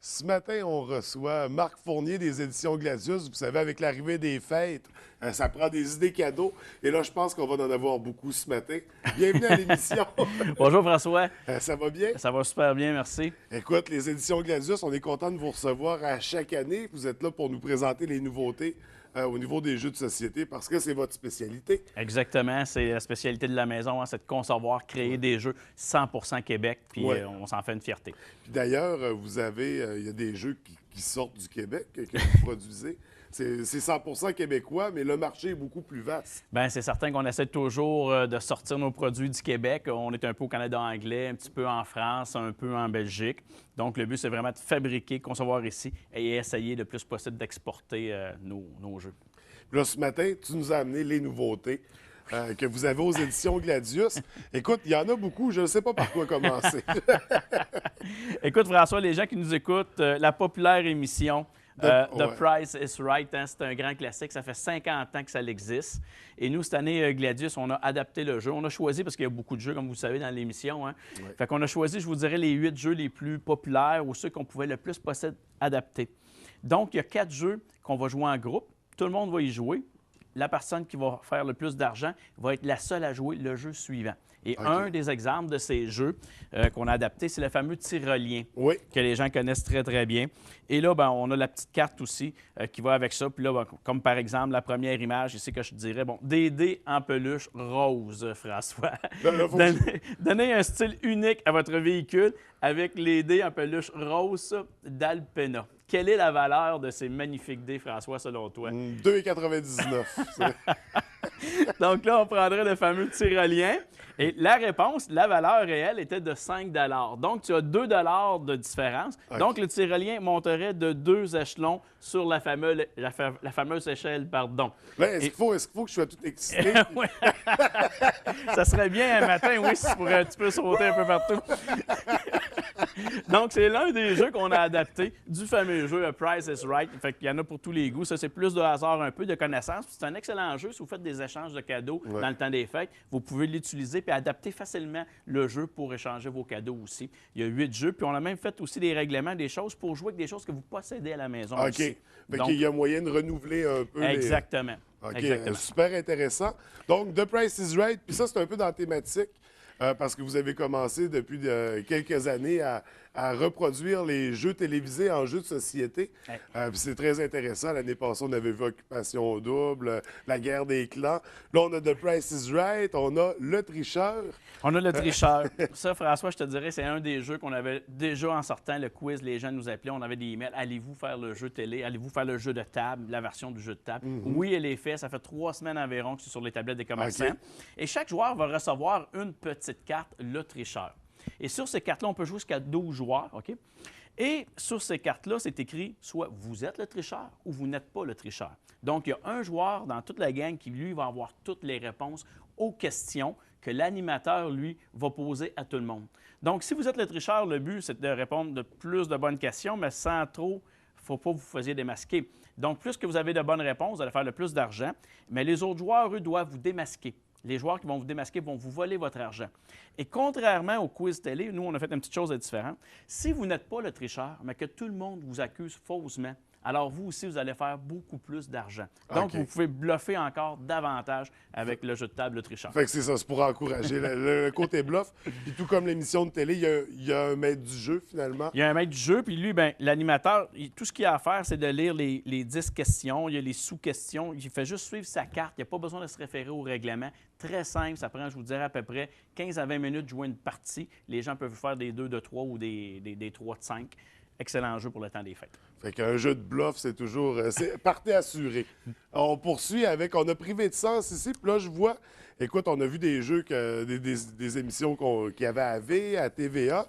Ce matin, on reçoit Marc Fournier des éditions Gladius. Vous savez, avec l'arrivée des fêtes, ça prend des idées cadeaux. Et là, je pense qu'on va en avoir beaucoup ce matin. Bienvenue à l'émission. Bonjour François, Ça va bien? ça va super bien, merci. Écoute, les éditions Gladius, on est content de vous recevoir à chaque année. Vous êtes là pour nous présenter les nouveautés au niveau des jeux de société parce que c'est votre spécialité. Exactement, c'est la spécialité de la maison, hein, c'est de concevoir, créer des jeux 100% Québec, puis Ouais. on s'en fait une fierté. Puis d'ailleurs, vous avez, il y a des jeux qui sortent du Québec que vous produisez. C'est 100% québécois, mais le marché est beaucoup plus vaste. Bien, c'est certain qu'on essaie toujours de sortir nos produits du Québec. On est un peu au Canada anglais, un petit peu en France, un peu en Belgique. Donc, le but, c'est vraiment de fabriquer, concevoir ici et essayer le plus possible d'exporter nos jeux. Puis là, ce matin, tu nous as amené les nouveautés que vous avez aux éditions Gladius. Écoute, il y en a beaucoup, je ne sais pas par quoi commencer. Écoute, François, les gens qui nous écoutent, la populaire émission The Ouais. Price is Right, hein, c'est un grand classique. Ça fait 50 ans que ça existe. Et nous, cette année, Gladius, on a adapté le jeu. On a choisi, parce qu'il y a beaucoup de jeux, comme vous le savez, dans l'émission. Hein. Ouais. Fait qu'on a choisi, je vous dirais, les 8 jeux les plus populaires ou ceux qu'on pouvait le plus possible adapter. Donc, il y a 4 jeux qu'on va jouer en groupe. Tout le monde va y jouer. La personne qui va faire le plus d'argent va être la seule à jouer le jeu suivant. Et OK. un des exemples de ces jeux qu'on a adaptés, c'est le fameux tyrolien Oui. que les gens connaissent très, très bien. Et là, ben, on a la petite carte aussi qui va avec ça. Puis là, ben, comme par exemple, la première image, ici que je te dirais, bon, des dés en peluche rose, François. Là, faut que Donnez un style unique à votre véhicule avec les dés en peluche rose d'Alpena. Quelle est la valeur de ces magnifiques dés, François, selon toi? 2,99. Donc là, on prendrait le fameux tyrolien. Et la réponse, la valeur réelle était de 5 $. Donc, tu as 2 $ de différence. OK. Donc, le tyrolien monterait de 2 échelons sur la fameuse échelle, pardon. Là, est-ce qu'il faut que je sois tout excité? Oui. Ça serait bien un matin, oui, si tu pourrais un petit peu sauter un peu partout. Donc, c'est l'un des jeux qu'on a adapté du fameux jeu A Price is Right. Fait qu'il y en a pour tous les goûts. Ça, c'est plus de hasard, un peu de connaissance. Puis c'est un excellent jeu. Si vous faites des échanges de cadeaux Ouais. dans le temps des fêtes, vous pouvez l'utiliser puis adapter facilement le jeu pour échanger vos cadeaux aussi. Il y a 8 jeux. Puis on a même fait aussi des règlements, des choses pour jouer avec des choses que vous possédez à la maison OK. aussi. Fait Donc, qu'il y a moyen de renouveler un peu exactement. OK, Exactement. super intéressant. Donc, The Price is Right, puis ça, c'est un peu dans la thématique, parce que vous avez commencé depuis quelques années à reproduire les jeux télévisés en jeux de société. Ouais. Puis c'est très intéressant. L'année passée, on avait vu Occupation Double, la guerre des clans. Là, on a The Price is Right, on a Le Tricheur. On a le tricheur. Ça, François, je te dirais, c'est un des jeux qu'on avait déjà en sortant le quiz. Les gens nous appelaient, on avait des emails. Allez-vous faire le jeu télé? Allez-vous faire le jeu de table, la version du jeu de table? Oui, elle est faite. Ça fait 3 semaines environ que c'est sur les tablettes des commerçants. OK. Et chaque joueur va recevoir une petite carte, le tricheur. Et sur ces cartes-là, on peut jouer jusqu'à 12 joueurs, OK? Et sur ces cartes-là, c'est écrit soit vous êtes le tricheur ou vous n'êtes pas le tricheur. Donc, il y a un joueur dans toute la gang qui, lui, va avoir toutes les réponses aux questions que l'animateur, lui, va poser à tout le monde. Donc, si vous êtes le tricheur, le but, c'est de répondre de plus de bonnes questions, mais sans trop, il ne faut pas que vous fassiez démasquer. Donc, plus que vous avez de bonnes réponses, vous allez faire le plus d'argent, mais les autres joueurs, eux, doivent vous démasquer. Les joueurs qui vont vous démasquer vont vous voler votre argent. Et contrairement au quiz télé, nous, on a fait une petite chose de différente. Si vous n'êtes pas le tricheur, mais que tout le monde vous accuse faussement, alors vous aussi, vous allez faire beaucoup plus d'argent. Donc, OK. vous pouvez bluffer encore davantage avec le jeu de table, le tricheur. Fait que c'est ça, c'est pour encourager le côté bluff. Puis tout comme l'émission de télé, il y a un maître du jeu, finalement. Il y a un maître du jeu, puis lui, ben, l'animateur, tout ce qu'il a à faire, c'est de lire les 10 questions. Il y a les sous-questions. Il fait juste suivre sa carte. Il n'y a pas besoin de se référer au règlement. Très simple. Ça prend, je vous dirais, à peu près 15 à 20 minutes de jouer une partie. Les gens peuvent faire des 2 de 3 ou des 3 de 5. Excellent jeu pour le temps des fêtes. Fait qu'un jeu de bluff, c'est toujours... c'est partie assurée. On poursuit avec... On a privé de sens ici, puis là, je vois... Écoute, on a vu des jeux, des émissions qu'il y avait à V, à TVA.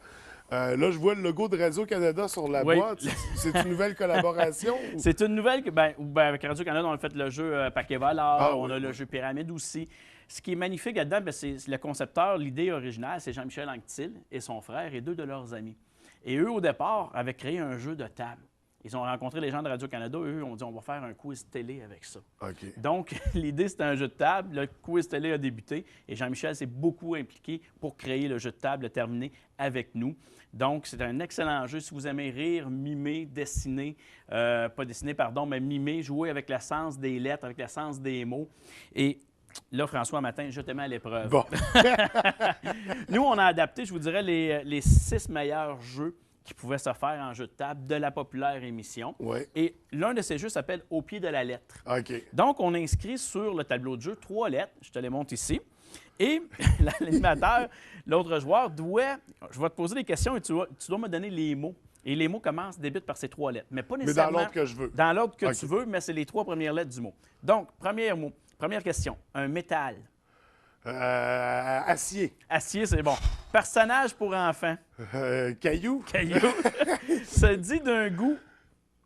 Là, je vois le logo de Radio-Canada sur la Oui. boîte. C'est une nouvelle collaboration? Ou- C'est une nouvelle que, avec Radio-Canada, on a fait le jeu Paquet Voleur, Ah, on oui, a le oui. jeu Pyramide aussi. Ce qui est magnifique là-dedans, ben, c'est le concepteur, l'idée originale, c'est Jean-Michel Anctil et son frère et 2 de leurs amis. Et eux, au départ, avaient créé un jeu de table. Ils ont rencontré les gens de Radio-Canada. Eux ont dit, on va faire un quiz télé avec ça. OK. Donc, l'idée, c'était un jeu de table. Le quiz télé a débuté et Jean-Michel s'est beaucoup impliqué pour créer le jeu de table, le terminer avec nous. Donc, c'est un excellent jeu. Si vous aimez rire, mimer, dessiner, pas dessiner, pardon, mais mimer, jouer avec le sens des lettres, avec le sens des mots. Et là, François, matin, je te mets à l'épreuve. Bon. Nous, on a adapté, je vous dirais, les 6 meilleurs jeux qui pouvaient se faire en jeu de table de la populaire émission. Ouais. Et l'un de ces jeux s'appelle « Au pied de la lettre ». OK. Donc, on a inscrit sur le tableau de jeu 3 lettres. Je te les montre ici. Et l'animateur, l'autre joueur, doit... Je vais te poser des questions et tu dois me donner les mots. Et les mots débutent par ces 3 lettres. Mais pas nécessairement... Mais dans l'ordre que je veux. Dans l'ordre que OK. tu veux, mais c'est les 3 premières lettres du mot. Donc, premier mot. Première question. Un métal. Acier. Acier, c'est bon. Personnage pour enfants. Caillou. Caillou. Se dit d'un goût.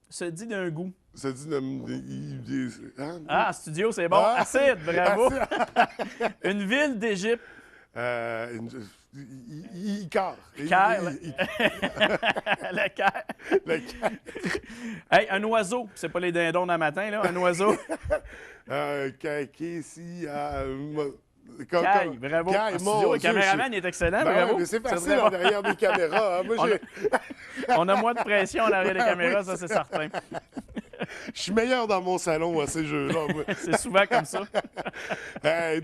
Se dit d'un goût. Ça dit hein? Ah, en studio, c'est bon. Ah! Acide, bravo. Acide. Une ville d'Égypte. Icar. Caire. Le Caire. Le Caire. Hey, un oiseau. C'est pas les dindons d'un matin, là. Un oiseau. Caille, bravo. Caille, En studio, mon le Dieu, caméraman est excellent, Ben bravo. ouais, mais c'est facile très en bon. derrière des caméras. Hein. Moi, On a moins de pression en arrière des caméras, oui, ça, c'est certain. je suis meilleur dans mon salon à ces jeux-là. moi. C'est souvent comme ça.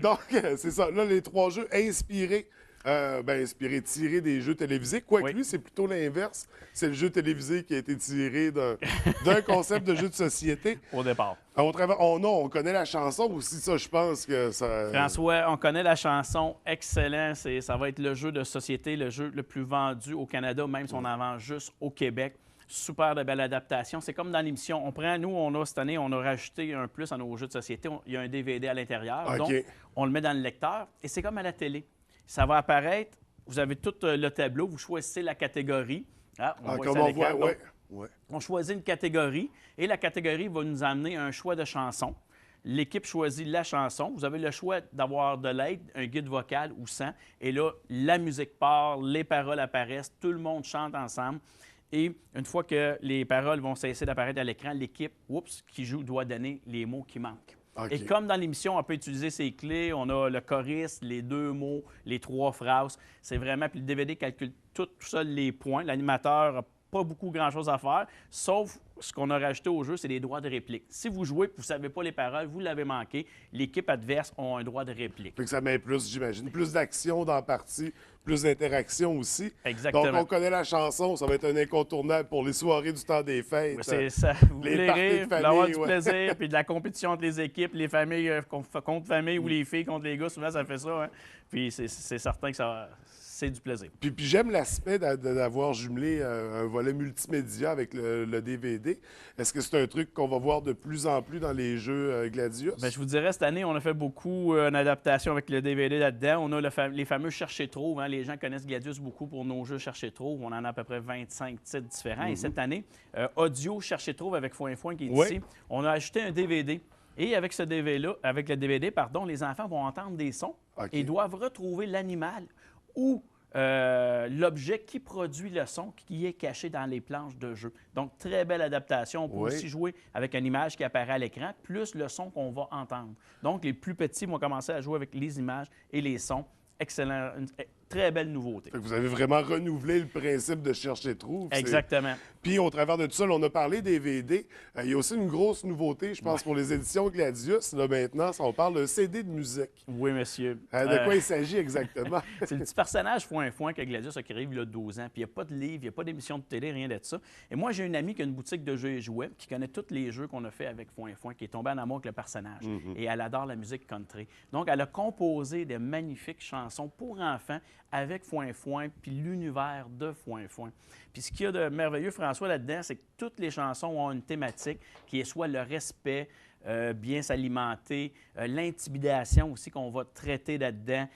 Donc, c'est ça. Là, les 3 jeux inspirés. Inspiré, tiré des jeux télévisés. Quoique Oui. lui, c'est plutôt l'inverse. C'est le jeu télévisé qui a été tiré d'un concept de jeu de société. Au départ. On connaît la chanson aussi, ça, je pense que ça... François, on connaît la chanson, excellent. Ça va être le jeu de société, le jeu le plus vendu au Canada, même si on en vend juste au Québec. Super de belle adaptation. C'est comme dans l'émission. Cette année, on a rajouté un plus à nos jeux de société. Il y a un DVD à l'intérieur. OK. Donc, on le met dans le lecteur et c'est comme à la télé. Ça va apparaître. Vous avez tout le tableau. Vous choisissez la catégorie. Ah, on voit comme ça à on l'écran. voit, Donc, ouais. on choisit une catégorie et la catégorie va nous amener un choix de chanson. L'équipe choisit la chanson. Vous avez le choix d'avoir de l'aide, un guide vocal ou sans. Et là, la musique part, les paroles apparaissent, tout le monde chante ensemble. Et une fois que les paroles vont cesser d'apparaître à l'écran, l'équipe qui joue doit donner les mots qui manquent. OK. Et comme dans l'émission, on peut utiliser ses clés, on a le choriste, les 2 mots, les 3 phrases. C'est vraiment... Puis le DVD calcule tout seul les points. L'animateur n'a pas grand-chose à faire, sauf ce qu'on a rajouté au jeu, c'est des droits de réplique. Si vous jouez et vous ne savez pas les paroles, vous l'avez manqué, l'équipe adverse a un droit de réplique. Fait que ça met plus, j'imagine, plus d'action dans la partie, plus d'interaction aussi. Exactement. Donc, on connaît la chanson, ça va être un incontournable pour les soirées du temps des fêtes. C'est ça. Vous les voulez parties de rire, vous voulez famille, avoir du ouais. plaisir, puis de la compétition entre les équipes, les familles contre famille ou les filles contre les gars, souvent ça fait ça. Hein? Puis c'est certain que c'est du plaisir. Puis j'aime l'aspect d'avoir jumelé un volet multimédia avec le DVD. Est-ce que c'est un truc qu'on va voir de plus en plus dans les jeux Gladius? Bien, je vous dirais, cette année, on a fait beaucoup d'adaptations avec le DVD là-dedans. On a les fameux Chercher-Trouve. Hein? Les gens connaissent Gladius beaucoup pour nos jeux Chercher-Trouve. On en a à peu près 25 titres différents. Et cette année, audio Chercher-Trouve avec Foin Foin qui est ici, on a ajouté un DVD. Et avec ce DVD-là, avec le DVD, les enfants vont entendre des sons et doivent retrouver l'animal ou l'objet qui produit le son qui est caché dans les planches de jeu. Donc, très belle adaptation. On peut aussi jouer avec une image qui apparaît à l'écran, plus le son qu'on va entendre. Donc, les plus petits vont commencer à jouer avec les images et les sons. Excellent. Une très belle nouveauté. Fait que vous avez vraiment renouvelé le principe de chercher-trouve. Exactement. Puis, au travers de tout ça, là, on a parlé des DVD. Il y a aussi une grosse nouveauté, je pense, pour les éditions Gladius. Là, maintenant, on parle de CD de musique. Oui, monsieur. De quoi il s'agit exactement? C'est le petit personnage Foin Foin que Gladius a créé il y a 12 ans. Puis il n'y a pas de livre, il n'y a pas d'émission de télé, rien de ça. Et moi, j'ai une amie qui a une boutique de jeux et jouets, qui connaît tous les jeux qu'on a fait avec Foin Foin, qui est tombée en amour avec le personnage. Et elle adore la musique country. Donc, elle a composé des magnifiques chansons pour enfants avec Foin Foin, puis l'univers de Foin Foin. Puis ce qu'il y a de merveilleux, François, là-dedans, c'est que toutes les chansons ont une thématique qui est soit le respect, bien s'alimenter, l'intimidation aussi qu'on va traiter là-dedans,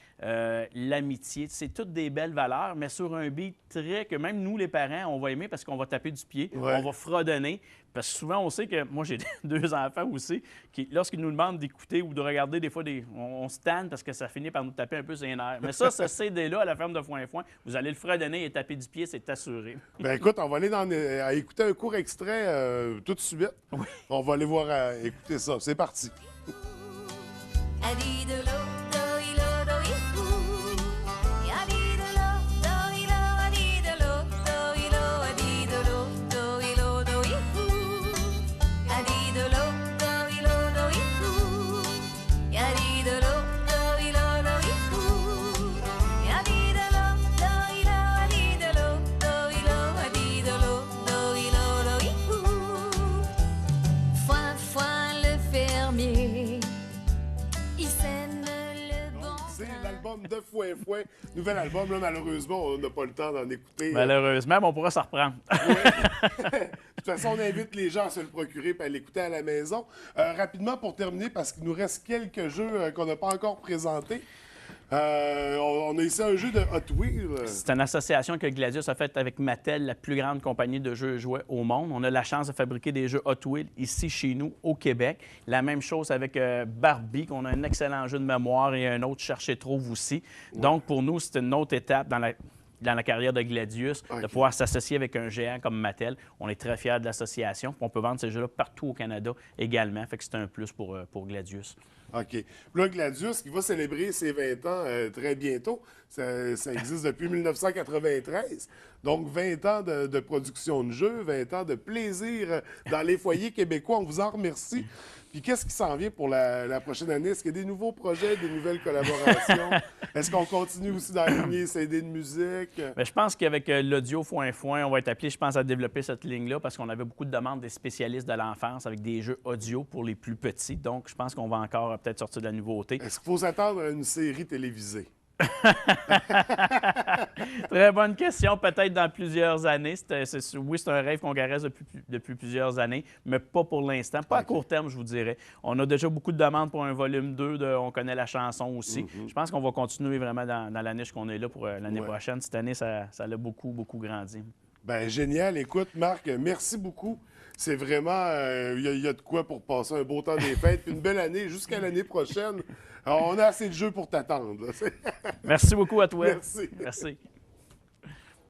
l'amitié. C'est toutes des belles valeurs, mais sur un beat très que même nous, les parents, on va aimer parce qu'on va taper du pied, on va fredonner. Parce que souvent, on sait que, moi j'ai 2 enfants aussi, qui, lorsqu'ils nous demandent d'écouter ou de regarder, des fois, on se tanne parce que ça finit par nous taper un peu sur les nerfs. Mais ça, ce CD-là, à la ferme de Foin-Foin, vous allez le fredonner et taper du pied, c'est assuré. Ben écoute, on va aller à écouter un court extrait tout de suite. Oui. On va aller voir écouter ça. C'est parti. De Foin-Foin. Nouvel album, là, malheureusement, on n'a pas le temps d'en écouter. Malheureusement, mais on pourra s'en reprendre. Oui. De toute façon, on invite les gens à se le procurer et à l'écouter à la maison. Rapidement, pour terminer, parce qu'il nous reste quelques jeux qu'on n'a pas encore présentés. On a ici un jeu de Hot Wheels. C'est une association que Gladius a faite avec Mattel, la plus grande compagnie de jeux et jouets au monde. On a la chance de fabriquer des jeux Hot Wheels ici chez nous, au Québec. La même chose avec Barbie, qu'on a un excellent jeu de mémoire et un autre Chercher-Trouve aussi. Ouais. Donc, pour nous, c'est une autre étape dans la carrière de Gladius, de pouvoir s'associer avec un géant comme Mattel. On est très fiers de l'association. On peut vendre ces jeux-là partout au Canada également. Fait que c'est un plus pour Gladius. OK. Puis là, Gladius, qui va célébrer ses 20 ans très bientôt, ça existe depuis 1993. Donc, 20 ans de production de jeux, 20 ans de plaisir dans les foyers québécois. On vous en remercie. Puis qu'est-ce qui s'en vient pour la prochaine année? Est-ce qu'il y a des nouveaux projets, des nouvelles collaborations? Est-ce qu'on continue aussi d'enligner CD de musique? Bien, je pense qu'avec l'audio Foin-Foin, on va être appelé, je pense, à développer cette ligne-là parce qu'on avait beaucoup de demandes des spécialistes de l'enfance avec des jeux audio pour les plus petits. Donc, je pense qu'on va encore peut-être sortir de la nouveauté. Est-ce qu'il faut s'attendre à une série télévisée? Très bonne question. Peut-être dans plusieurs années. Oui, c'est un rêve qu'on caresse depuis plusieurs années, mais pas pour l'instant. Pas à court terme, je vous dirais. On a déjà beaucoup de demandes pour un volume 2 On connaît la chanson aussi. Je pense qu'on va continuer vraiment dans la niche qu'on est là pour l'année prochaine. Cette année, ça a beaucoup, beaucoup grandi. Bien, génial. Écoute, Marc, merci beaucoup. C'est vraiment... Il y a de quoi pour passer un beau temps des fêtes. Puis une belle année jusqu'à l'année prochaine. Alors, on a assez de jeux pour t'attendre. Merci beaucoup à toi. Merci. Merci.